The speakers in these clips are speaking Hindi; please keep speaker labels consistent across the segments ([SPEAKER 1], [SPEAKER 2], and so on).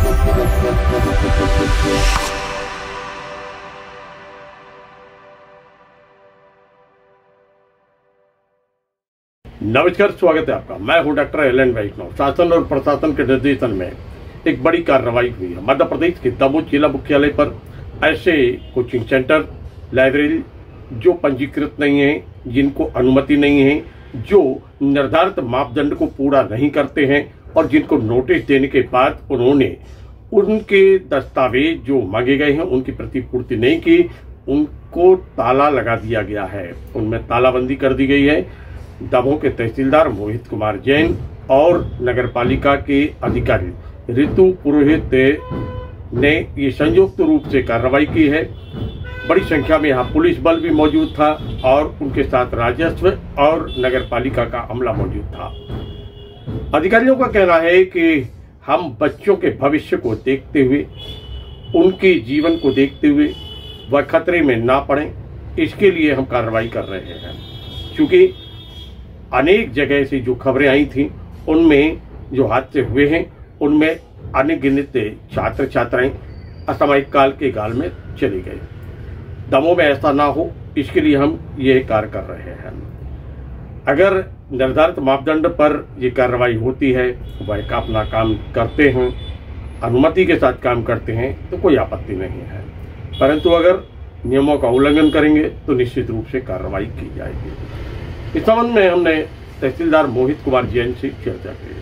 [SPEAKER 1] नमस्कार, स्वागत है आपका। मैं हूं डॉक्टर एल एन वैष्णव। शासन और प्रशासन के निर्देशन में एक बड़ी कार्रवाई हुई है। मध्य प्रदेश के दमोह जिला मुख्यालय पर ऐसे कोचिंग सेंटर, लाइब्रेरी जो पंजीकृत नहीं है, जिनको अनुमति नहीं है, जो निर्धारित मापदंड को पूरा नहीं करते हैं और जिनको नोटिस देने के बाद उन्होंने उनके दस्तावेज जो मांगे गए हैं उनकी प्रतिपूर्ति नहीं की, उनको ताला लगा दिया गया है। उनमें तालाबंदी कर दी गई है। दमोह के तहसीलदार मोहित कुमार जैन और नगरपालिका के अधिकारी ऋतु पुरोहित ने ये संयुक्त रूप से कार्रवाई की है। बड़ी संख्या में यहाँ पुलिस बल भी मौजूद था और उनके साथ राजस्व और नगरपालिका का अमला मौजूद था। अधिकारियों का कहना है कि हम बच्चों के भविष्य को देखते हुए, उनके जीवन को देखते हुए वह खतरे में ना पड़े, इसके लिए हम कार्रवाई कर रहे हैं। क्योंकि अनेक जगह से जो खबरें आई थी उनमें जो हादसे हुए हैं उनमें अनगिनत छात्र छात्राएं असामयिक काल के गाल में चले गए। दमोह में ऐसा ना हो, इसके लिए हम ये कार्य कर रहे हैं। अगर निर्धारित मापदंड पर ये कार्रवाई होती है, वह अपना काम करते हैं, अनुमति के साथ काम करते हैं तो कोई आपत्ति नहीं है। परंतु अगर नियमों का उल्लंघन करेंगे तो निश्चित रूप से कार्रवाई की जाएगी। इस संबंध में हमने तहसीलदार मोहित कुमार जैन से चर्चा की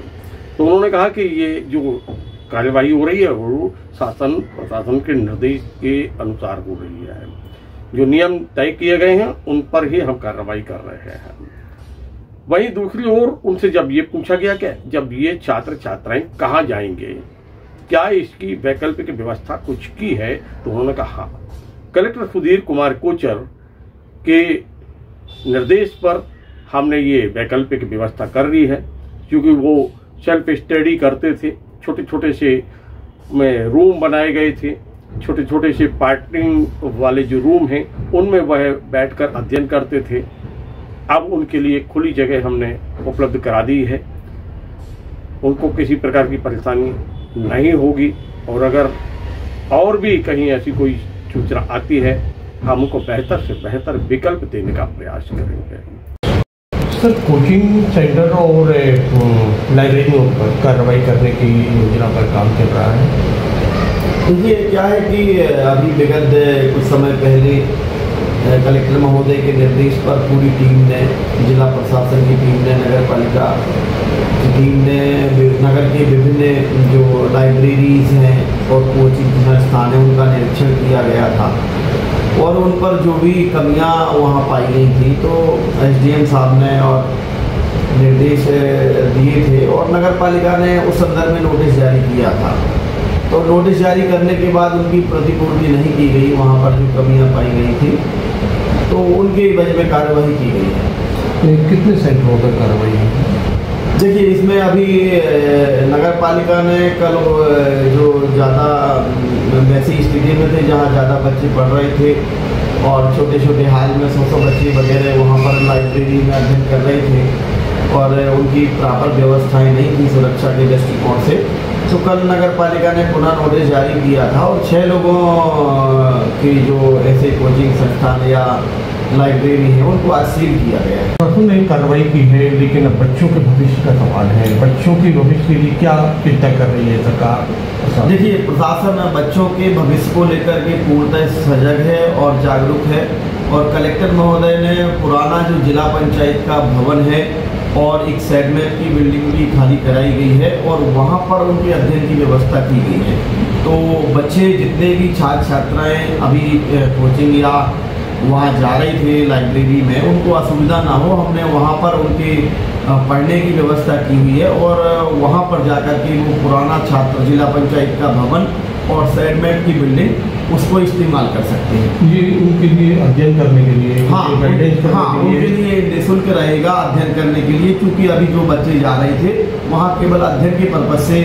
[SPEAKER 1] तो उन्होंने कहा कि ये जो कार्यवाही हो रही है वो शासन प्रशासन के निर्देश के अनुसार हो रही है। जो नियम तय किए गए हैं उन पर ही हम कार्रवाई कर रहे हैं। वहीं दूसरी ओर उनसे जब ये पूछा गया कि जब ये छात्र छात्राएं कहाँ जाएंगे, क्या इसकी वैकल्पिक व्यवस्था कुछ की है, तो उन्होंने कहा कलेक्टर सुधीर कुमार कोचर के निर्देश पर हमने ये वैकल्पिक व्यवस्था कर ली है। क्योंकि वो सेल्फ स्टडी करते थे, छोटे छोटे से में रूम बनाए गए थे, छोटे छोटे से पार्टिंग वाले जो रूम हैं उनमें वह बैठकर अध्ययन करते थे। अब उनके लिए खुली जगह हमने उपलब्ध करा दी है, उनको किसी प्रकार की परेशानी नहीं होगी। और अगर और भी कहीं ऐसी कोई सूचना आती है, हम उनको बेहतर से बेहतर विकल्प देने का प्रयास करेंगे।
[SPEAKER 2] सर, कोचिंग सेंटर और लाइब्रेरियों पर कार्रवाई करने की योजना पर काम चल रहा है।
[SPEAKER 3] देखिए क्या है कि अभी विगत कुछ समय पहले कलेक्टर महोदय के निर्देश पर पूरी टीम ने, जिला प्रशासन की टीम ने, नगर पालिका की टीम ने नगर के विभिन्न जो लाइब्रेरीज हैं और कोचिंग संस्थान हैं उनका निरीक्षण किया गया था और उन पर जो भी कमियां वहां पाई गई थी तो एसडीएम साहब ने और निर्देश दिए थे और नगर पालिका ने उस संदर्भ में नोटिस जारी किया था। तो नोटिस जारी करने के बाद उनकी प्रतिपूर्ति नहीं की गई, वहां पर जो कमियां पाई गई थी तो उनके वजह में कार्रवाई की गई है।
[SPEAKER 2] कितने सेंटरों पर कार्रवाई है?
[SPEAKER 3] देखिए इसमें अभी नगर पालिका ने कल जो ज़्यादा वैसी स्थिति में थे जहाँ ज़्यादा बच्चे पढ़ रहे थे और छोटे छोटे हाल में 100 बच्चे वगैरह वहाँ पर लाइब्रेरी में अध्ययन कर रहे थे और उनकी प्रॉपर व्यवस्थाएं नहीं थी सुरक्षा के दृष्टिकोण से, तो कल नगर पालिका ने पुनः नोटिस जारी किया था और 6 लोगों की जो ऐसे कोचिंग संस्थान या लाइब्रेरी है उनको आज सील किया गया है।
[SPEAKER 2] प्रशासन ने कार्रवाई की है, लेकिन अब बच्चों के भविष्य का सवाल है। बच्चों के भविष्य के लिए क्या चिंता कर रही है सरकार?
[SPEAKER 3] देखिए प्रशासन बच्चों के भविष्य को लेकर के पूर्णतः सजग है और जागरूक है और कलेक्टर महोदय ने पुराना जो जिला पंचायत का भवन है और एक सेगमेंट की बिल्डिंग भी खाली कराई गई है और वहाँ पर उनके अध्ययन की व्यवस्था की गई है। तो बच्चे जितने भी छात्र छात्राएँ अभी कोचिंग या वहाँ जा रहे थे लाइब्रेरी में, उनको असुविधा ना हो, हमने वहाँ पर उनके पढ़ने की व्यवस्था की हुई है और वहाँ पर जाकर के वो पुराना छात्र जिला पंचायत का भवन और सेगमेंट की बिल्डिंग उसको इस्तेमाल कर सकते हैं।
[SPEAKER 2] ये उनके लिए अध्ययन करने के लिए,
[SPEAKER 3] उनके लिए निःशुल्क रहेगा अध्ययन करने के लिए, क्योंकि अभी जो बच्चे जा रहे थे वहाँ केवल अध्ययन के पर्पज से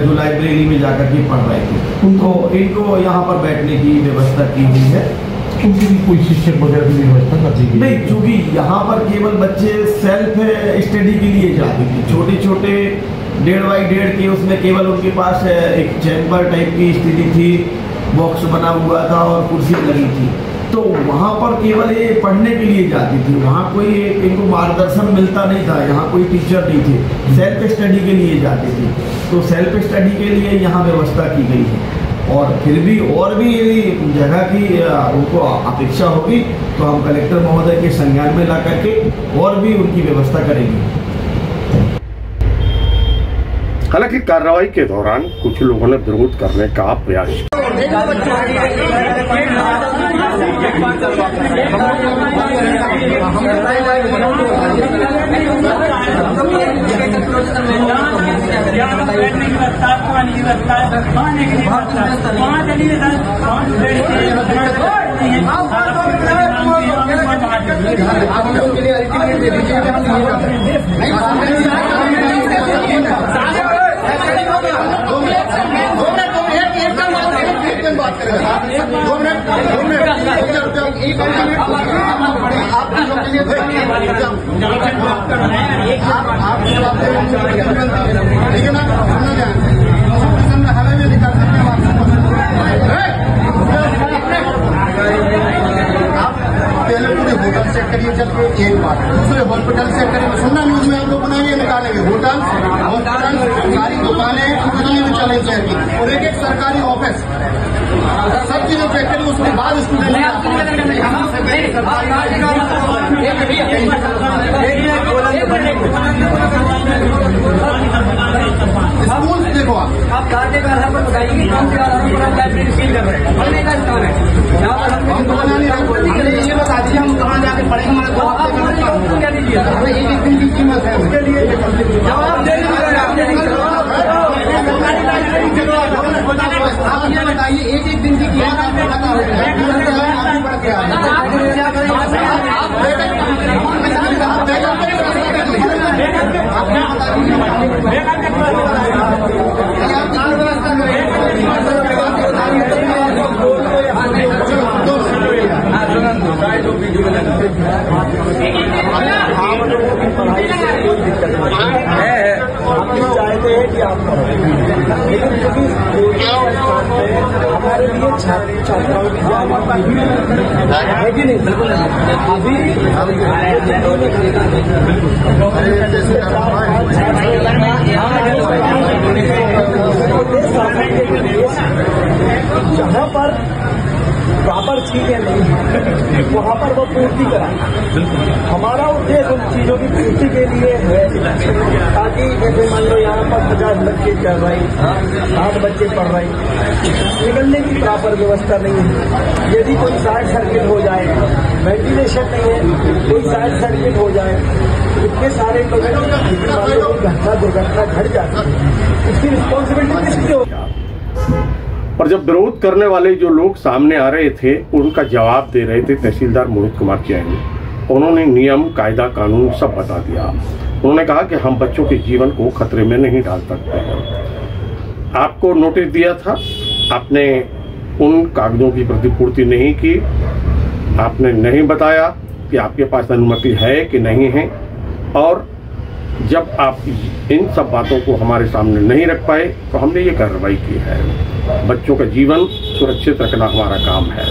[SPEAKER 3] जो लाइब्रेरी में जाकर के पढ़ रहे थे उनको इनको यहाँ पर बैठने की व्यवस्था की हुई है।
[SPEAKER 2] क्योंकि कोई शिक्षक वगैरह की व्यवस्था कर दी गई
[SPEAKER 3] नहीं, क्योंकि यहाँ पर केवल बच्चे सेल्फ स्टडी के लिए जाते थे। छोटे छोटे 1.5x1.5 की, उसमें केवल उनके पास एक चैम्बर टाइप की स्थिति थी, बॉक्स बना हुआ था और कुर्सी लगी थी। तो वहाँ पर केवल ये पढ़ने के लिए जाती थी, वहाँ कोई इनको मार्गदर्शन मिलता नहीं था, यहाँ कोई टीचर नहीं थे, सेल्फ स्टडी के लिए जाती थी। तो सेल्फ स्टडी के लिए यहाँ व्यवस्था की गई है, और फिर भी और भी यदि जगह की उनको अपेक्षा होगी तो हम कलेक्टर महोदय के संज्ञान में ला करके और भी उनकी व्यवस्था करेंगे।
[SPEAKER 1] हालांकि कार्रवाई के दौरान कुछ लोगों ने विरोध करने का प्रयास किया।
[SPEAKER 4] होटल चेक करिए, चल के एक बात दूसरे हॉस्पिटल चेक करिए, सुनना न्यूज में आप लोग बनाइए, निकालेंगे होटल, हॉस्पिटल, सरकारी दुकानें कितनी में चले जाएगी, और एक सरकारी ऑफिस, सब चीजें चेक करिए, उसके बाद स्टूडेंट स्कूल देखो आप कार्य का आधार पर बताइए कि कौन से आधार पर आप लाइब्रेरी सील कर रहे हैं, पढ़ने का स्थान है, यहाँ पर हम ये बता दीजिए हम कहाँ जाकर पढ़ेंगे, हमारे क्या दीजिए एक दिन की कीमत है, उसके लिए जवाब दे आप ये बताइए एक दिन की कीमत आपको पता चाहते हैं कि आप लेकिन हमारे लिए छात्राओं की है कि नहीं, बिल्कुल जहाँ पर प्रॉपर चीजें नहीं है वहाँ पर वो पूर्ति कराए। हमारा उद्देश्य उन चीजों की पूर्ति के लिए है ताकि जैसे मान लो यहाँ पर 50 बच्चे चल रहे, 7 बच्चे पढ़ रहे, निकलने की प्रॉपर व्यवस्था नहीं है। यदि कोई शॉर्ट सर्किट हो जाए, वेंटिलेशन नहीं है, कोई शॉर्ट सर्किट हो जाए, इतने सारे लोग घटना दुर्घटना घट जाती है, इसकी रिस्पॉन्सिबिलिटी किसकी होगी?
[SPEAKER 1] और जब विरोध करने वाले जो लोग सामने आ रहे थे उनका जवाब दे रहे थे तहसीलदार मोहित कुमार जैन। उन्होंने नियम, कायदा, कानून सब बता दिया। उन्होंने कहा कि हम बच्चों के जीवन को खतरे में नहीं डाल सकते हैं। आपको नोटिस दिया था, आपने उन कागजों की प्रतिपूर्ति नहीं की, आपने नहीं बताया कि आपके पास अनुमति है कि नहीं है, और जब आप इन सब बातों को हमारे सामने नहीं रख पाए तो हमने ये कार्रवाई की है। बच्चों का जीवन सुरक्षित रखना हमारा काम है।